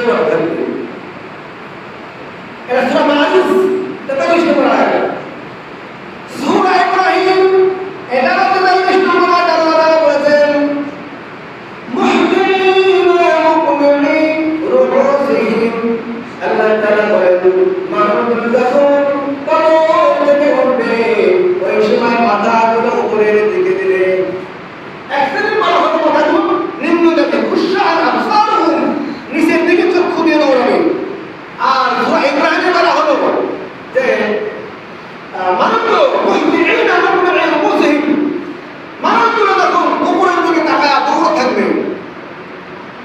দৌড়াতে থাকবে। এটা সূরা মারিজ 43 নম্বর আয়াত। সূরা ইব্রাহিম 11 নম্বর আয়াত আল্লাহ তাআলা বলেছেন মুহদিনা মুকমিনি রুউসিহিম। আল্লাহ তাআলা বলেন মানুষ যখন কবর থেকে উঠবে ওই সময় মাথাগুলো উপরের দিকে দিলে একদিন বলা হবে মাথাগুলো নিম্ন দিকে খুশান আবসারুহুম নিচের দিকে চক্ষু দিয়ে দৌড়াবে। আর সূরা ইব্রাহিমে বলা হলো যে মানুষগুলো মুহদিনা মুকমিনি রুউসিহিম মানুষগুলো যখন উপরের দিকে তাকায় দৌড়াতে থাকবে।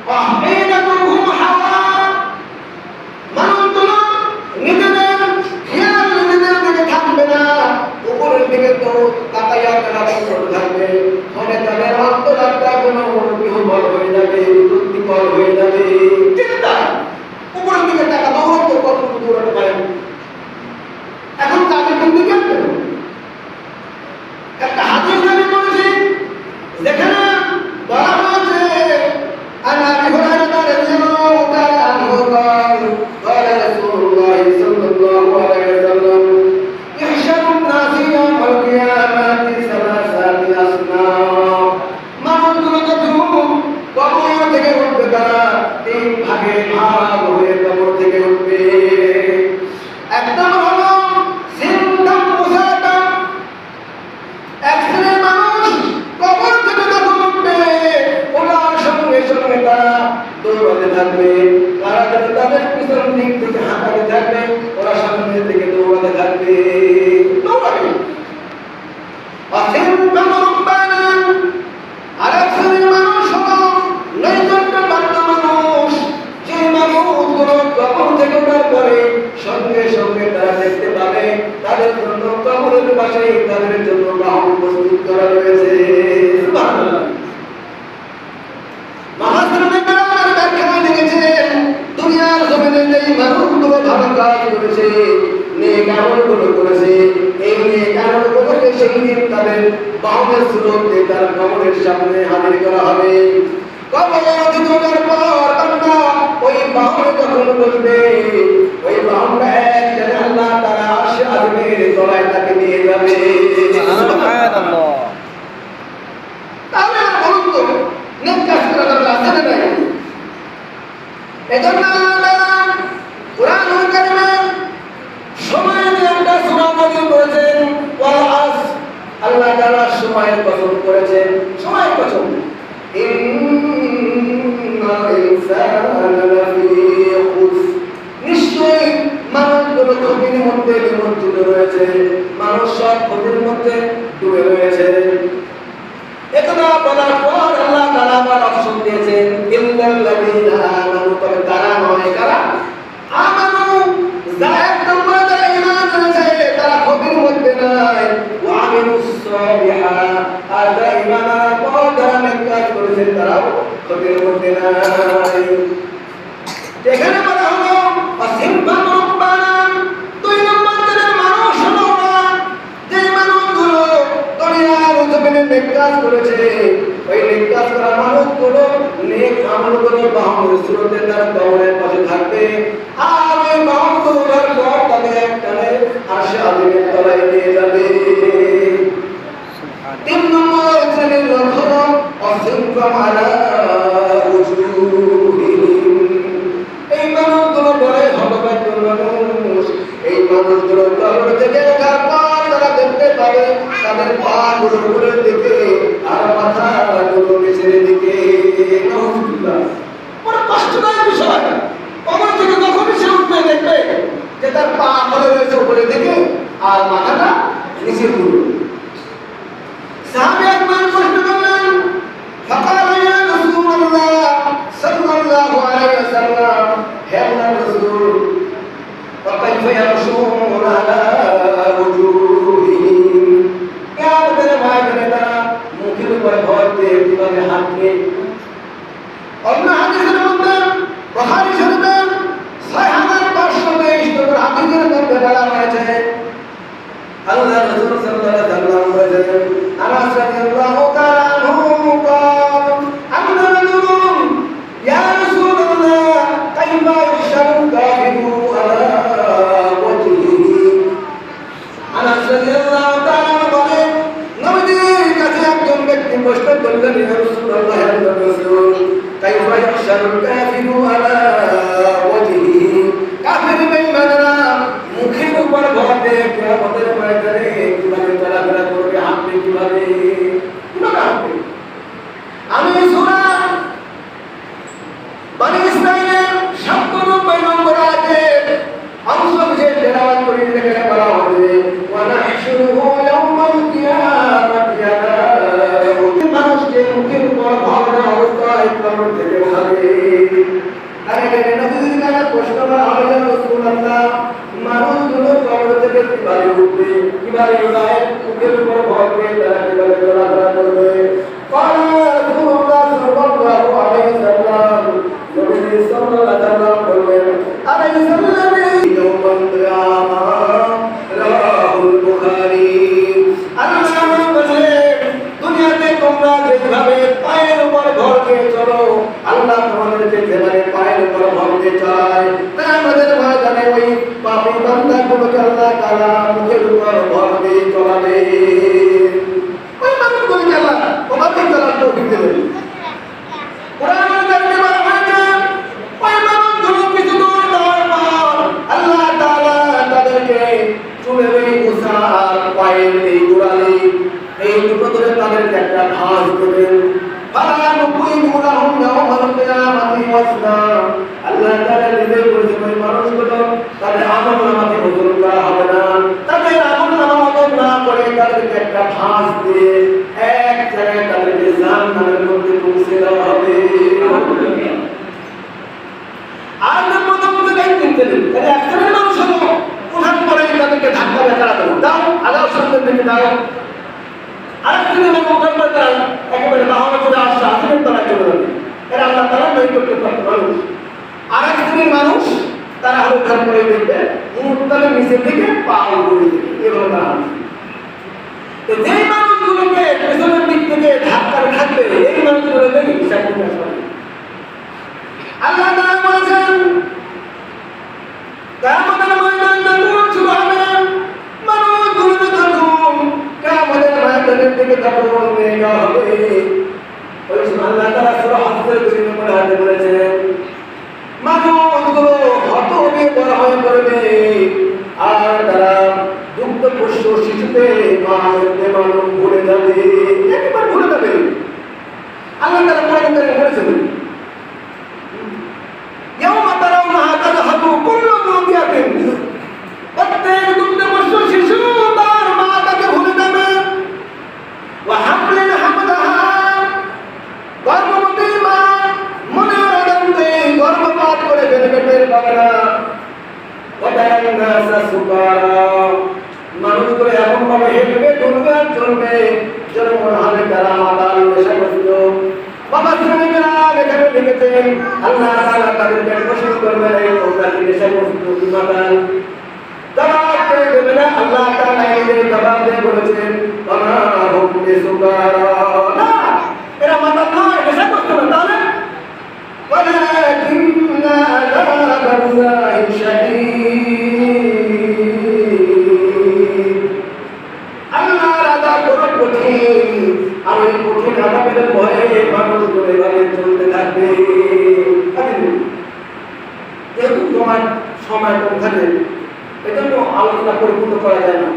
ওয়াহমিনাতুহুম হাওয়া মানুষগুলো নিজেদের খেয়াল নিজেদের দিকে থাকবে না, উপরের দিকে তো তাকাইয়া তারা দৌড়াতে থাকবে। ফলে তাদের অন্তরাত্মা কোনো বিহ্বল হয়ে যাবে, বিকল হয়ে যাবে। চিন্তা উপরের দিকে টাকা দৌড়াতে কতটুকু দৌড়াতে পারেন। এখন তাদের কোন দিকে একটা হাদিস আমি বলেছি যেখানে বলা হয়েছে আন আবি হুরায়রা রাদিয়াল্লাহু তাআলা আনহু قال قال رسول الله صلى الله عليه وسلم يحشر الناس يوم القيامة ثلاثة أصناف মানুষগুলো যখন কবর থেকে উঠবে তারা তিন ভাগে ভাগ হয়ে কবর থেকে উঠবে। এক নম্বর হলো সিনদাম মুসাদাম। এক শ্রেণীর মানুষ কবর থেকে যখন উঠবে ওঠার সঙ্গে সঙ্গে তারা দৌড়াতে থাকবে। তারা তাদের পিছন দিক থেকে হাঁটাতে থাকবে, ওরা সামনের দিকে দৌড়াতে থাকবে, দৌড়াবে। অসিনদাম রুব্বানান। আরেক শ্রেণীর মানুষ হলো নৈকট্যপ্রাপ্ত মানুষ। যে মানুষগুলো কবর থেকে ওঠার পরে সঙ্গে সঙ্গে তারা দেখতে পাবে তাদের জন্য কবরের পাশে তাদের জন্য বাহন প্রস্তুত করা রয়েছে। সুবহানাল্লাহ। মহাশ্রমিকরা আমার ব্যাখ্যায় লিখেছেন দুনিয়ার জমিনে যেই মানুষগুলো ভালো কাজ করেছে, নেক আমলগুলো করেছে, এই নেক আমলগুলোকে সেই দিন তাদের বাহনের স্রোতে তার কবরের সামনে হাজির করা হবে। কবর দিনের পর বান্দা ওই বাহনে যখন বসবে ওই বাহনটা একসাথে আল্লাহ তাআলা আরশে আযমের তলায় তাকে নিয়ে যাবে। সুবহানাল্লাহ। তাহলে বলুন তো নেক কাজ করা দরকার আছে না নাই? এজন্য আল্লাহ তাআলা কুরআনুল কারীমে সময়ের একটা সূরা নাযিল করেছেন ওয়াল আসর। আল্লাহ তাআলা সময়ের কসম করেছেন, সময়ের কসম। ইন্নাল ইনসানা লাফি খুসর। নিশ্চয়ই মানুষগুলো ক্ষতির মধ্যে নিমজ্জিত রয়েছে, মানুষ সব ক্ষতির মধ্যে ডুবে রয়েছে। একথা বলার পর আল্লাহ তাআলা আবার অপশন দিয়েছেন ইল্লাল্লাযীনা আমানু। তবে তারা নয় কারা? আমানু, যারা এক নম্বরে যারা ঈমান এনেছে তারা ক্ষতির মধ্যে নাই। ওয়া আমিলুস সালিহাত, আর যারা ঈমান আনার পর যারা নেক কাজ করেছে তারাও ক্ষতির মধ্যে নাই। যেখানে বলা হলো অসিনবান রব্বানান, দুই নম্বর যারা মানুষ হলো না, যে মানুষগুলো দুনিয়ার জমিনে নেক কাজ করেছে ওই নেক কাজ করা মানুষগুলো নেক আমলগুলো বাহনের স্রোতে তার কবরের পাশে থাকবে। আর ওই বাহনগুলোর পর তাদের একটানে আরশে আযমের তলায় নিয়ে যাবে। তিন নম্বর শ্রেণীর লোক হলো অসিনবান আলা উজুহিহিম। এই মানুষগুলো বড় হতভাগ্য মানুষ। এই মানুষগুলো কবর থেকে ওঠার পর তারা দেখতে পাবে তাদের পা গুলো উপরের দিকে আর মাথা গুলো নিচের দিকে। বড় কষ্টদায়ক বিষয়। কবর থেকে যখনই সে উঠবে দেখবে যে তার পা পড়ে রয়েছে উপরের দিকে আর মাথাটা নিচের দিকে। সাহাবী একবার প্রশ্ন করলেন, ফাকাল ইয়া রাসূলুল্লাহ সাল্লাল্লাহু আলাইহি ওয়াসাল্লাম, হে আল্লাহর রাসূল, ফাকাইফা ইয়ামশুন আলা উজুহিহিম। কিয়ামতের ময়দানে তারা মুখের উপর ভর দিয়ে কিভাবে হাঁটবে? অন্য হাদিসের মধ্যে বুখারী শরীফের 6523 নম্বর হাদিসের মধ্যে বলা হয়েছে আল্লাহর রাসূল সাল্লাল্লাহু আলাইহি ওয়াসাল্লাম বলেছেন, আনাস রাদিয়াল্লাহু তাআলা আনহু قال أمنا رجل يا رسول الله كيف থেকে উঠাবে। আরে নবীর কাছে প্রশ্ন করা হবে, ইয়া রাসূলুল্লাহ, মানুষগুলো কবর থেকে কিভাবে উঠবে, কিভাবে উঠায়, মুখের উপর ভর করে তারা কিভাবে চলাফেরা করবে? ক্বালা রাসূলুল্লাহ সাল্লাল্লাহু আলাইহি সাল্লাম, নবী সাল্লাল্লাহু আলাইহি সাল্লাম বললেন, আলাইহিসসালামু ইয়াউমাল কিয়ামা, রাওয়াহুল বুখারী। আল্লাহ বলেন, দুনিয়াতে তোমরা যেভাবে পায়ের উপর ভর দিয়ে চলো, আল্লাহ তোমাদেরকে যেভাবে পায়ের উপর ভর দিয়ে চালায়, কিয়ামতের ময়দানে ওই পাপী বান্দাগুলোকে আল্লাহ তাআলা মুখের উপর ভর দিয়ে চলাবে। ওই মানুষগুলোকে আল্লাহ ওভাবে চলার তৌফিক দেবেন। কোরআনের কারণে বলা হয়েছে, ওই মানুষগুলো কিছু দূর যাওয়ার পর আল্লাহ তাআলা তাদেরকে চুলের এই গোছা আর পায়ের এই গোড়ালি এই দুটো ধরে তাদেরকে একটা ভাঁজ দেবেন। আল্লাহ তাআলা নিজেই বলেছেন, ওই মানুষগুলো তাদের আমলনামাতে ওজন করা হবে না, তাদের আমলনামা ওজন না করে তাদেরকে একটা ভাঁজ দিয়ে এক জায়গায় তাদেরকে জান্নাতের মধ্যে পৌঁছে দেওয়া হবে। আর প্রথম থেকে কিনতে দিন, তাহলে একটা মানুষ হলো ওঠার পরে তাদেরকে ধাক্কা বেকারা দেবো, দাও আদাও সামনের দিকে দাও। আরেকদিন আমি ওঠার পরে তারা একেবারে বাহনে করে আসছে, আসলে তারা চলে যাবে। এরা আল্লাহ তাআলা নয় করতে পারতো মানুষ। আরেকদিনের মানুষ তারা ওঠার পরে দেখবে মুহূর্তের নিচের দিকে পা উপরে দিকে, এভাবে তারা হাঁটছে। তো যেই মানুষগুলোকে পেছনের দিক থেকে ধাক্কা থাকবে, এই মানুষগুলোকে হিসাব নিতে আসবে। আল্লাহ তাআলা বলেছেন, কিয়ামতের ময়দানে শুরু হবে, মানুষগুলো যখন কিয়ামতের ময়দানের দিকে যখন নিয়ে যাওয়া হবে, ওই সময় আল্লাহ তাআলা সূরা হাসরের ২ নম্বর আয়াতে বলেছেন, মানুষগুলো হতবিয়ে বড় হয়ে পড়বে, আর তারা দুগ্ধ পোষ্য শিশুতে মানুষ ভুলে যাবে, একেবারে ভুলে যাবে। আল্লাহ তাআলা কোরআনে বলেছেন, ইয়াওমা তারাউনাহা তাযহাবু কুল্লু মুরদিআতিন, প্রত্যেক দুগ্ধ পোষ্য শিশু তার মাতাকে ভুলে যাবে। ওয়া হামলিন হামলাহা, গর্ভবতী মা মনের আনন্দে গর্ভপাত করে পেটের বাগানা। ওয়াদান নাসা সুকারা, মানুষগুলো এমন ভাবে হেঁটবে, চলবে আর চলবে যেন মনে হবে তারা মাতাল নেশাগ্রস্ত। বাবা শ্রমিকেরা এখানে লিখেছেন, আল্লাহ তাআলা তাদেরকে প্রশ্ন করবেন, এই তোমরা কি নেশাগ্রস্ত কি মাতাল? জবাব দেবে না। আল্লাহ তাআলা এদের জবাব দিয়ে বলেছেন, ওয়া হুম বিসুকারা, না এরা মাতাল নয়, নেশাগ্রস্ত না। তাহলে ওয়ালাকিন্না আযাবাল্লাহি শাদীদ, আল্লাহর আযাব বড় কঠিন, আর ওই কঠিন আযাবের ভয়ে মানুষগুলো এভাবে চলতে থাকবে। যেহেতু তোমার সময় কম থাকে, এজন্য আলোচনা পরিপূর্ণ করা যায় না।